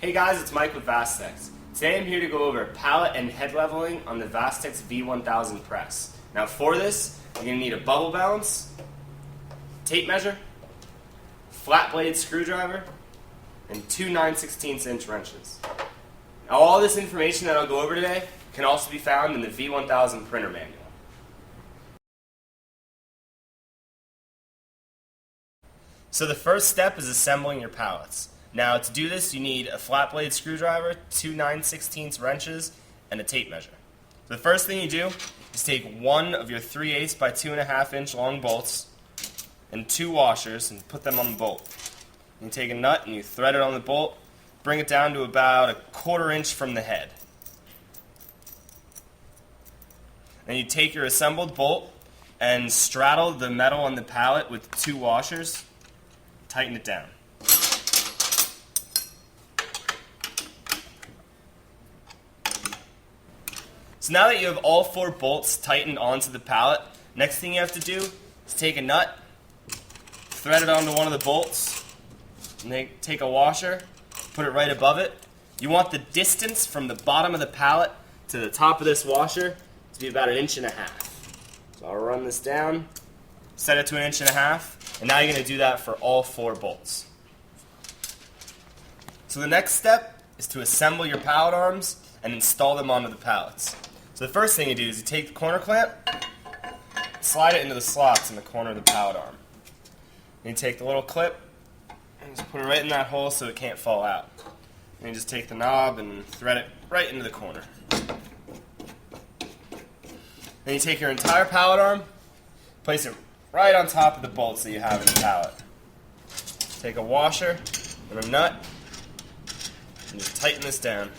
Hey guys, it's Mike with Vastex. Today I'm here to go over pallet and head leveling on the Vastex V1000 press. Now for this, you're going to need a bubble balance, tape measure, flat blade screwdriver, and two 9/16 inch wrenches. Now all this information that I'll go over today can also be found in the V1000 printer manual. So the first step is assembling your pallets. Now to do this you need a flat blade screwdriver, two 9/16 wrenches, and a tape measure. So the first thing you do is take one of your 3/8 by 2.5 inch long bolts and two washers and put them on the bolt. You take a nut and you thread it on the bolt, bring it down to about 1/4 inch from the head. Then you take your assembled bolt and straddle the metal on the pallet with two washers, tighten it down. So now that you have all four bolts tightened onto the pallet, next thing you have to do is take a nut, thread it onto one of the bolts, and then take a washer, put it right above it. You want the distance from the bottom of the pallet to the top of this washer to be about 1.5 inches. So I'll run this down, set it to 1.5 inches, and now you're going to do that for all four bolts. So the next step is to assemble your pallet arms and install them onto the pallets. So the first thing you do is you take the corner clamp, slide it into the slots in the corner of the pallet arm. And you take the little clip and just put it right in that hole so it can't fall out. And you just take the knob and thread it right into the corner. Then you take your entire pallet arm, place it right on top of the bolts that you have in the pallet. Take a washer and a nut and just tighten this down.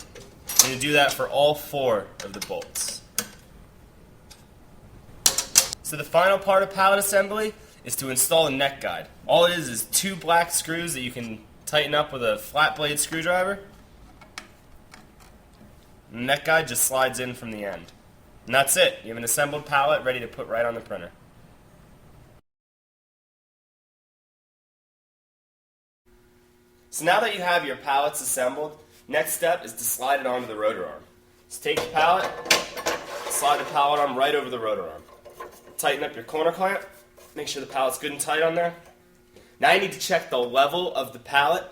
And you do that for all four of the bolts. So the final part of pallet assembly is to install a neck guide. All it is two black screws that you can tighten up with a flat blade screwdriver. The neck guide just slides in from the end. And that's it. You have an assembled pallet ready to put right on the printer. So now that you have your pallets assembled, next step is to slide it onto the rotor arm. So take the pallet, slide the pallet arm right over the rotor arm. Tighten up your corner clamp, make sure the pallet's good and tight on there. Now you need to check the level of the pallet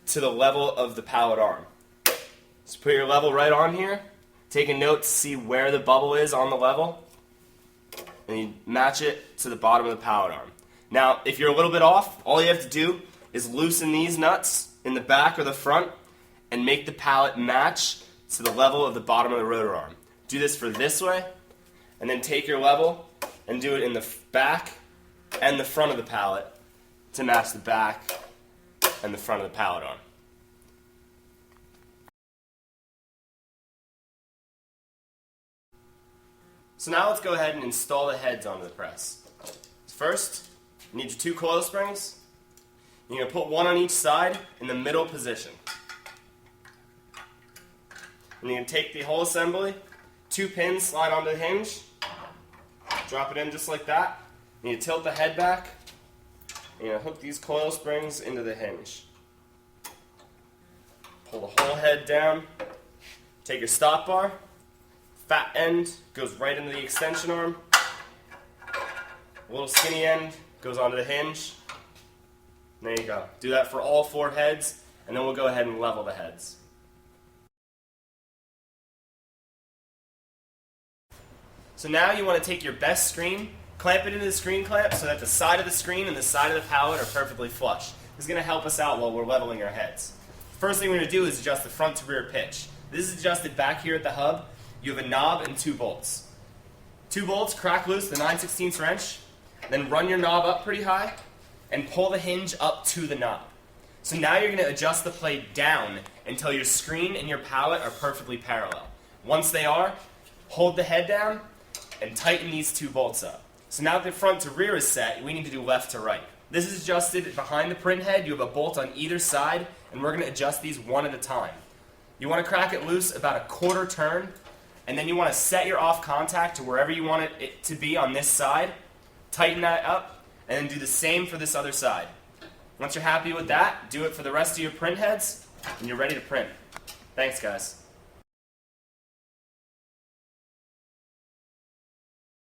to the level of the pallet arm. So put your level right on here, take a note to see where the bubble is on the level, and you match it to the bottom of the pallet arm. Now if you're a little bit off, all you have to do is loosen these nuts in the back or the front and make the pallet match to the level of the bottom of the rotor arm. Do this for this way, and then take your level and do it in the back and the front of the pallet to match the back and the front of the pallet arm. So now let's go ahead and install the heads onto the press. First, you need your two coil springs. You're going to put one on each side in the middle position. And you're going to take the whole assembly, two pins slide onto the hinge, drop it in just like that. And you tilt the head back, and you hook these coil springs into the hinge. Pull the whole head down, take your stop bar, fat end goes right into the extension arm, the little skinny end goes onto the hinge. There you go. Do that for all four heads, and then we'll go ahead and level the heads. So now you want to take your best screen, clamp it into the screen clamp so that the side of the screen and the side of the pallet are perfectly flush. This is going to help us out while we're leveling our heads. First thing we're going to do is adjust the front to rear pitch. This is adjusted back here at the hub. You have a knob and two bolts. Two bolts, crack loose the 9/16 wrench, then run your knob up pretty high and pull the hinge up to the knob. So now you're going to adjust the plate down until your screen and your pallet are perfectly parallel. Once they are, hold the head down and tighten these two bolts up. So now that the front to rear is set, we need to do left to right. This is adjusted behind the print head. You have a bolt on either side, and we're going to adjust these one at a time. You want to crack it loose about 1/4 turn, and then you want to set your off contact to wherever you want it to be on this side. Tighten that up, and then do the same for this other side. Once you're happy with that, do it for the rest of your print heads, and you're ready to print. Thanks, guys.